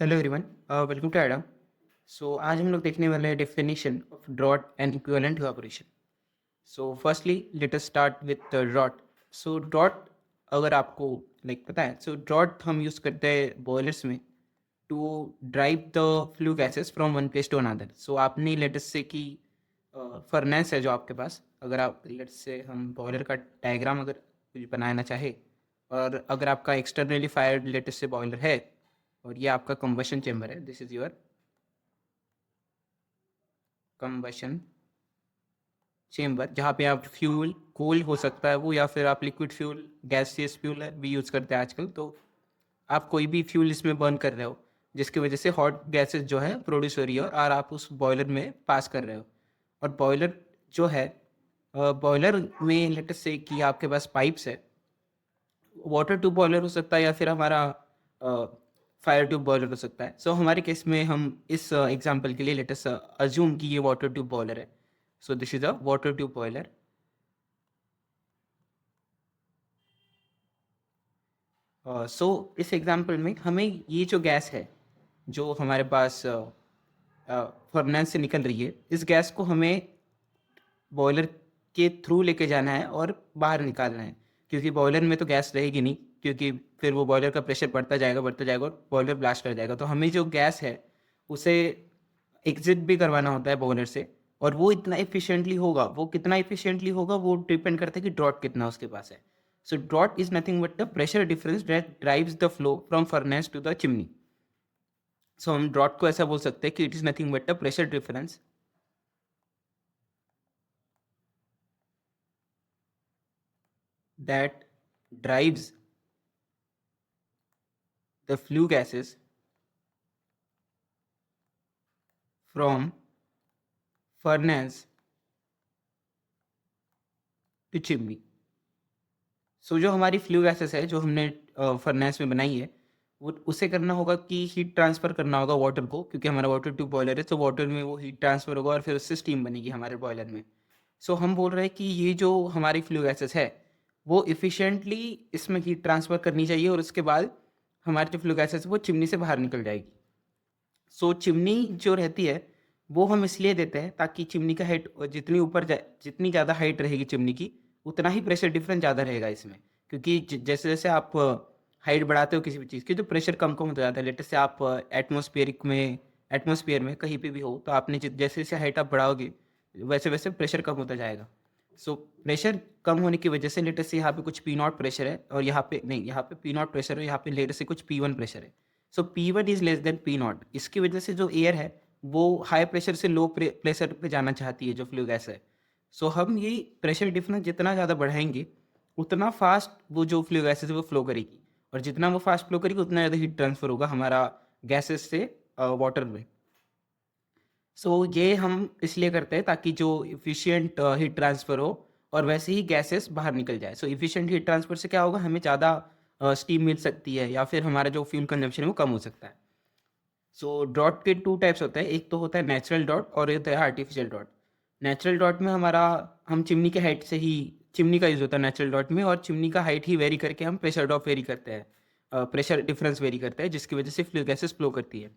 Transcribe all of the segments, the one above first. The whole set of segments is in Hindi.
Hello everyone, welcome to Adam. So आज हम लोग देखने वाले हैं definition of draught and equivalent evaporation. So firstly let us start with draught. So draught, अगर आपको पता है, सो ड्रॉट हम यूज़ करते हैं बॉयलर्स में to drive the flue gases from one place to another. So आपने लेटस से कि फर्नेस है जो आपके पास, अगर आप लेट्स से हम बॉयलर का डायग्राम अगर कुछ बनाना चाहे, और अगर आपका externally fired let's say boiler है और ये आपका कंबशन चेम्बर है, this is your combustion chamber, जहाँ पे आप फ्यूल कोल हो सकता है वो, या फिर आप लिक्विड फ्यूल गैसियस फ्यूल है भी यूज़ करते हैं आजकल। तो आप कोई भी फ्यूल इसमें बर्न कर रहे हो जिसकी वजह से हॉट गैसेस जो है प्रोड्यूस हो रही है, और आप उस बॉयलर में पास कर रहे हो। और बॉयलर जो है, बॉयलर में लेट्स से कि आपके पास पाइप्स है, वाटर ट्यूब बॉयलर हो सकता है या फिर हमारा फायर ट्यूब बॉयलर हो सकता है। सो हमारे केस में हम इस एग्जांपल के लिए लेटेस्ट अज्यूम कि ये वाटर ट्यूब बॉयलर है। So this is a water tube boiler. So इस एग्जांपल में हमें ये जो गैस है जो हमारे पास फर्नेस से निकल रही है, इस गैस को हमें बॉयलर के थ्रू लेके जाना है और बाहर निकालना है, क्योंकि बॉयलर में तो गैस रहेगी नहीं, क्योंकि फिर वो बॉयलर का प्रेशर बढ़ता जाएगा और बॉयलर ब्लास्ट कर जाएगा। तो हमें जो गैस है उसे एग्जिट भी करवाना होता है बॉयलर से, और वो इतना इफिशिएंटली होगा, वो कितना इफिशिएंटली होगा वो डिपेंड करता है कि ड्रॉट कितना उसके पास है। So draught is nothing but the pressure difference that drives the flow from furnace to the chimney. So हम ड्रॉट को ऐसा बोल सकते हैं कि it is nothing but the pressure difference that drives the flue gases from furnace to chimney। So जो हमारी फ्लू गैसेस है जो हमने फर्नेस में बनाई है, वो उसे करना होगा कि हीट ट्रांसफ़र करना होगा वाटर को, क्योंकि हमारा वाटर ट्यूब बॉयलर है, तो वाटर में वो हीट ट्रांसफ़र होगा और फिर उससे स्टीम बनेगी हमारे बॉयलर में। सो हम बोल रहे हैं कि ये जो हमारी फ्लू गैसेस है वो इफ़िशिएंटली इसमें हीट ट्रांसफ़र करनी चाहिए, और उसके बाद हमारी जो फ्लू गैसेस है वो चिमनी से बाहर निकल जाएगी। सो चिमनी जो रहती है वो हम इसलिए देते हैं ताकि चिमनी का हाइट जितनी ऊपर जितनी ज़्यादा हाइट रहेगी चिमनी की, उतना ही प्रेशर डिफरेंस ज़्यादा रहेगा इसमें, क्योंकि जैसे जैसे आप हाइट बढ़ाते हो किसी भी चीज़ की, तो प्रेशर कम कम होता जाता है। लेटेस्ट से आप एटमॉस्फेयर में कहीं पे भी हो, तो आपने जैसे जैसे हाइट आप बढ़ाओगे वैसे वैसे प्रेशर कम होता जाएगा। सो प्रेशर कम होने की वजह से लेटेस्ट से यहाँ पे कुछ पी नॉट प्रेशर है, और यहाँ पे नहीं, यहाँ पे पी नॉट प्रेशर है, यहाँ पे लेटेस्ट से कुछ P1 प्रेशर है। सो P1 is less than P not. इसकी वजह से जो एयर है वो हाई प्रेशर से लो प्रेशर पे जाना चाहती है, जो फ्लू गैस है। सो हम ये प्रेशर डिफरेंस जितना ज़्यादा बढ़ाएंगे उतना फास्ट वो जो फ्लू गैसेस है वो फ्लो करेगी, और जितना वो फास्ट फ्लो करेगी उतना ज़्यादा हीट ट्रांसफर होगा हमारा गैसेस से वाटर में। सो ये हम इसलिए करते हैं ताकि जो इफ़िशिएंट हीट ट्रांसफ़र हो और वैसे ही गैसेस बाहर निकल जाए। सो इफ़िशिएंट हीट ट्रांसफ़र से क्या होगा, हमें ज़्यादा स्टीम मिल सकती है, या फिर हमारा जो फ्यूल कंजम्पशन है वो कम हो सकता है। सो ड्रॉट के टू टाइप्स होते हैं, एक तो होता है नेचुरल ड्रॉट और एक होता है आर्टिफिशियल ड्रॉट। नेचुरल ड्रॉट में हमारा हम चिमनी के हाइट से ही चिमनी का यूज़ होता है नेचुरल ड्रॉट में, और चिमनी का हाइट ही वेरी करके हम प्रेशर ड्रॉप वेरी करते हैं, प्रेशर डिफरेंस वेरी करते हैं, जिसकी वजह से फ्लू गैसेस फ्लो करती है।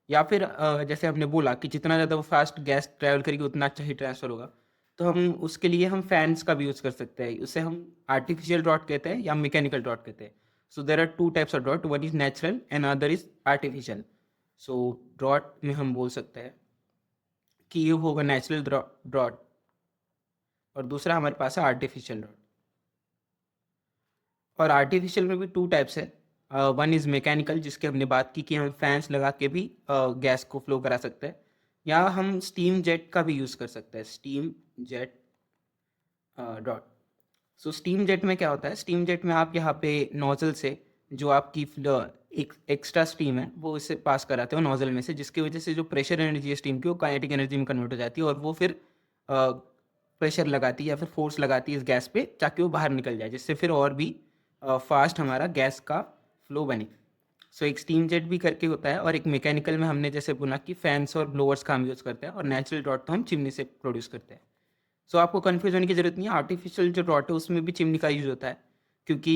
या फिर जैसे हमने बोला कि जितना ज़्यादा वो फास्ट गैस ट्रैवल करेगी उतना अच्छा हीट ट्रांसफ़र होगा, तो हम उसके लिए हम फैंस का भी यूज़ कर सकते हैं। उसे हम आर्टिफिशियल ड्रॉट कहते हैं या मैकेनिकल ड्रॉट कहते हैं। So there are two types of draught, one is natural and other is artificial. So draught में हम बोल सकते हैं कि ये होगा नेचुरल ड्रॉट, और दूसरा हमारे पास है आर्टिफिशियल ड्रॉट। और आर्टिफिशियल में भी टू टाइप्स है। वन इज़ मैकेनिकल, जिसकी हमने बात की कि हम फैंस लगा के भी गैस को फ्लो करा सकते हैं, या हम स्टीम जेट का भी यूज़ कर सकते हैं, स्टीम जेट ड्रॉट। सो स्टीम जेट में क्या होता है, स्टीम जेट में आप यहाँ पे नोजल से जो आपकी एक एक्स्ट्रा स्टीम है वो इससे पास कराते हो नोजल में से, जिसकी वजह से जो प्रेशर एनर्जी है स्टीम की वो काइनेटिक एनर्जी में कन्वर्ट हो जाती है, और वो फिर प्रेशर लगाती है या फिर फोर्स लगाती है इस गैस पे ताकि वो बाहर निकल जाए, जिससे फिर और भी फास्ट हमारा गैस का फ्लो बने। सो एक स्टीम जेट भी करके होता है, और एक मैकेनिकल में हमने जैसे बोला कि फैंस और ब्लोअर्स का हम यूज़ करते हैं, और नेचुरल ड्रॉट तो हम चिमनी से प्रोड्यूस करते हैं। सो आपको कन्फ्यूज होने की ज़रूरत नहीं है, आर्टिफिशियल जो ड्रॉट है उसमें भी चिमनी का यूज़ होता है, क्योंकि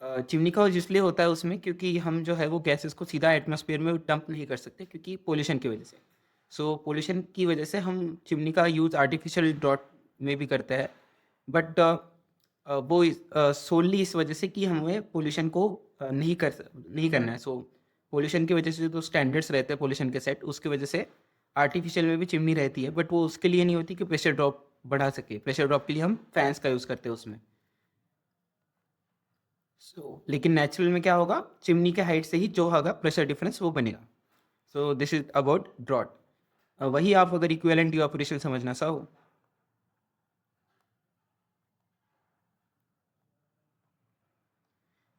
चिमनी का यूज़ इसलिए होता है उसमें क्योंकि हम जो है वो गैसेस को सीधा एटमॉस्फेयर में डंप नहीं कर सकते क्योंकि पोल्यूशन की वजह से। सो पोल्यूशन की वजह से हम चिमनी का यूज़ आर्टिफिशियल ड्रॉट में भी करते हैं, बट वो सोनली इस वजह से कि हमें पोल्यूशन को नहीं करना है। सो पोल्यूशन की वजह से जो स्टैंडर्ड्स रहते हैं पोल्यूशन के सेट, उसकी वजह से आर्टिफिशियल में भी चिमनी रहती है, बट वो उसके लिए नहीं होती कि प्रेशर ड्रॉप बढ़ा सके। प्रेशर ड्रॉप के लिए हम फैंस का यूज़ करते हैं उसमें। लेकिन नेचुरल में क्या होगा, चिमनी के हाइट से ही जो होगा प्रेशर डिफरेंस वो बनेगा। So this is about draught. वही आप अगर इक्विवेलेंट इवापोरेशन समझना चाहो,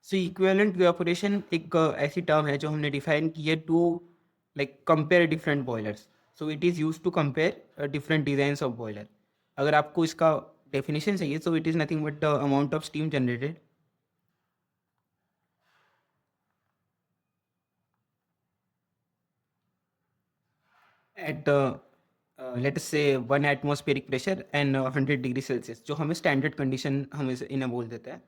सो इक्विवेलेंट इवापोरेशन एक ऐसी टर्म है जो हमने डिफाइन की है to like compare different boilers. So it is use to compare different designs of boiler. अगर आपको इसका डेफिनेशन चाहिए, so it is nothing but the amount of steam generated at let us say 1 atmospheric pressure and 100 degree Celsius, जो हमें स्टैंडर्ड कंडीशन हमें इन्हें बोल देता है।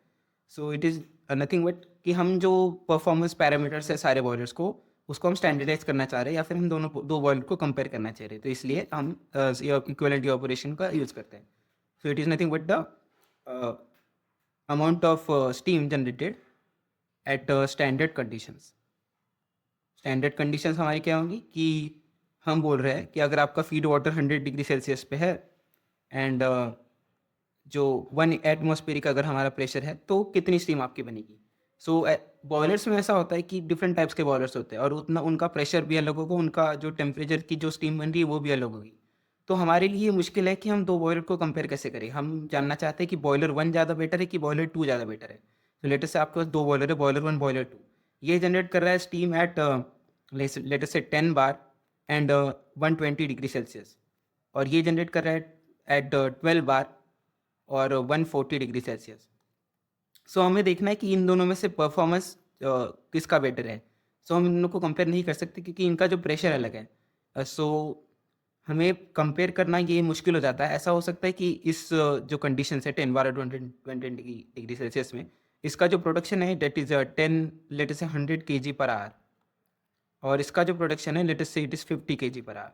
So it is nothing but कि हम जो परफॉर्मेंस पैरामीटर्स है सारे बॉयलर्स को, उसको हम स्टैंडर्डाइज करना चाह रहे हैं या फिर हम दो बॉयलर को कंपेयर करना चाह रहे हैं, तो इसलिए हम इक्विवेलेंट इवापोरेशन का यूज़ करते हैं। सो it is nothing but the amount of steam generated at standard conditions. Standard conditions हमारी क्या होंगी कि हम बोल रहे हैं कि अगर आपका फीड वाटर 100 डिग्री सेल्सियस पे है एंड जो 1 एटमॉस्फेरिक अगर हमारा प्रेशर है, तो कितनी स्टीम आपकी बनेगी। सो बॉयलर्स में ऐसा होता है कि डिफरेंट टाइप्स के बॉयलर्स होते हैं और उतना उनका प्रेशर भी अलग होगा, उनका जो टेम्परेचर की जो स्टीम बन रही है वो भी अलग होगी। तो हमारे लिए ये मुश्किल है कि हम दो बॉयलर को कंपेयर कैसे करें। हम जानना चाहते हैं कि बॉयलर 1 ज़्यादा बेटर है कि बॉयलर 2 ज़्यादा बेटर है। तो लेटेस्ट से आपके पास दो बॉयलर है, बॉयलर 1 बॉयलर 2, ये जनरेट कर रहा है स्टीम एट लेटेस्ट से 10 बार एंड 120 डिग्री सेल्सियस, और ये जनरेट कर रहा है एट 12 बार और 140 डिग्री सेल्सियस। सो हमें देखना है कि इन दोनों में से परफॉर्मेंस किसका बेटर है। सो हम इन दोनों को कंपेयर नहीं कर सकते क्योंकि इनका जो प्रेशर अलग है। सो हमें कंपेयर करना ये मुश्किल हो जाता है। ऐसा हो सकता है कि इस जो कंडीशन है 10 बार 20 डिग्री सेल्सियस में, इसका जो प्रोडक्शन है डेट इज़ 10 लेट से 100 kg पर आवर, और इसका जो प्रोडक्शन है लेट से it is 50 kg per hour.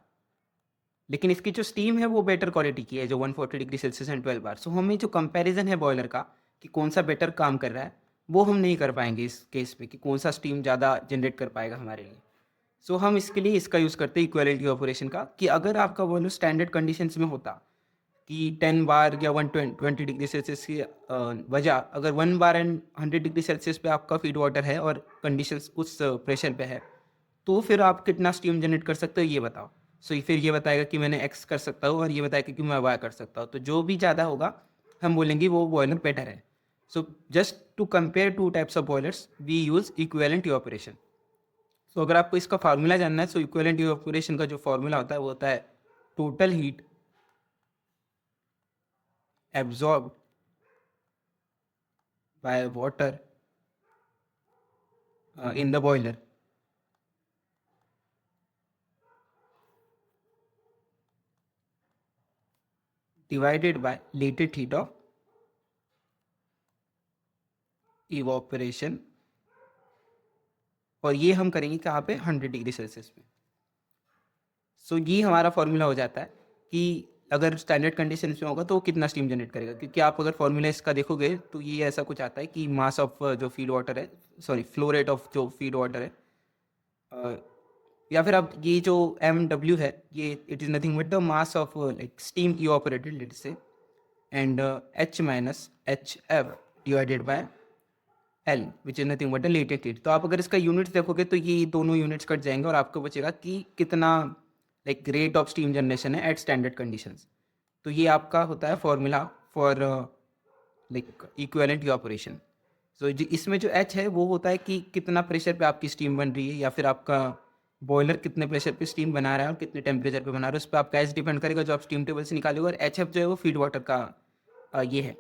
लेकिन इसकी जो स्टीम है वो बेटर क्वालिटी की है, जो 140 डिग्री सेल्सियस एंड 12 बार। सो हमें जो कंपैरिजन है बॉयलर का कि कौन सा बेटर काम कर रहा है, वो हम नहीं कर पाएंगे इस केस में कि कौन सा स्टीम ज़्यादा जनरेट कर पाएगा हमारे लिए। सो हम इसके लिए इसका यूज़ करते हैं इक्वालिटी ऑपरेशन का, कि अगर आपका बॉयलर स्टैंडर्ड कंडीशंस में होता कि 10 बार या 120 डिग्री सेल्सियस की वजह अगर 1 बार एंड 100 डिग्री सेल्सियस पे आपका फीड वाटर है और कंडीशंस उस प्रेशर पे है, तो फिर आप कितना स्टीम जनरेट कर सकते हो ये बताओ। सो फिर ये बताएगा कि मैंने एक्स कर सकता हूँ और ये बताएगा कि मैं वाई कर सकता हूँ। तो जो भी ज़्यादा होगा हम बोलेंगे वो बॉयलर बेटर है। So just to compare two types of boilers we use equivalent evaporation. So अगर आपको इसका फार्मूला जानना है, सो इक्विवेलेंट इवापोरेशन का जो फार्मूला होता है वो होता है total heat absorb by water in the boiler divided by latent heat of evaporation, और ये हम करेंगे कहाँ पे, 100 डिग्री सेल्सियस में। सो ये हमारा फॉर्मूला हो जाता है कि अगर स्टैंडर्ड कंडीशन में होगा तो वो कितना स्टीम जनरेट करेगा। क्योंकि आप अगर फॉर्मूला इसका देखोगे तो ये ऐसा कुछ आता है कि मास ऑफ जो फीड वाटर है, सॉरी फ्लो रेट ऑफ जो फीड वाटर है, या फिर आप ये जो MW है, ये it is nothing but the mass of like steam evaporated let say, and H minus HF divided by L which is nothing but the latest heat. तो आप अगर इसका यूनिट्स देखोगे तो ये दोनों यूनिट्स कट जाएंगे और आपको बचेगा कि कितना like rate of steam generation है एट स्टैंडर्ड कंडीशंस। तो ये आपका होता है formula for like equivalent evaporation. So इसमें जो H है वो होता है कि कितना प्रेशर पे आपकी स्टीम बन रही है, या फिर आपका बॉयलर कितने प्रेशर पे स्टीम बना रहा है और कितने टेम्परेचर पे बना रहा है, उस पर आपका H डिपेंड करेगा जो आप स्टीम टेबल से निकालोगे। और HF जो है वो फीड वाटर का ये है,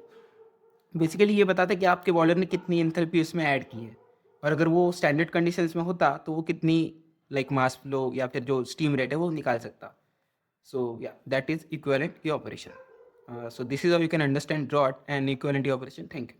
बेसिकली ये बताता है कि आपके बॉयलर ने कितनी एंथैल्पी उसमें ऐड की है, और अगर वो स्टैंडर्ड कंडीशंस में होता तो वो कितनी लाइक मास फ्लो या फिर जो स्टीम रेट है वो निकाल सकता। सो या that is equivalent evaporation. So this is how you can understand drought and equivalent evaporation. Thank you.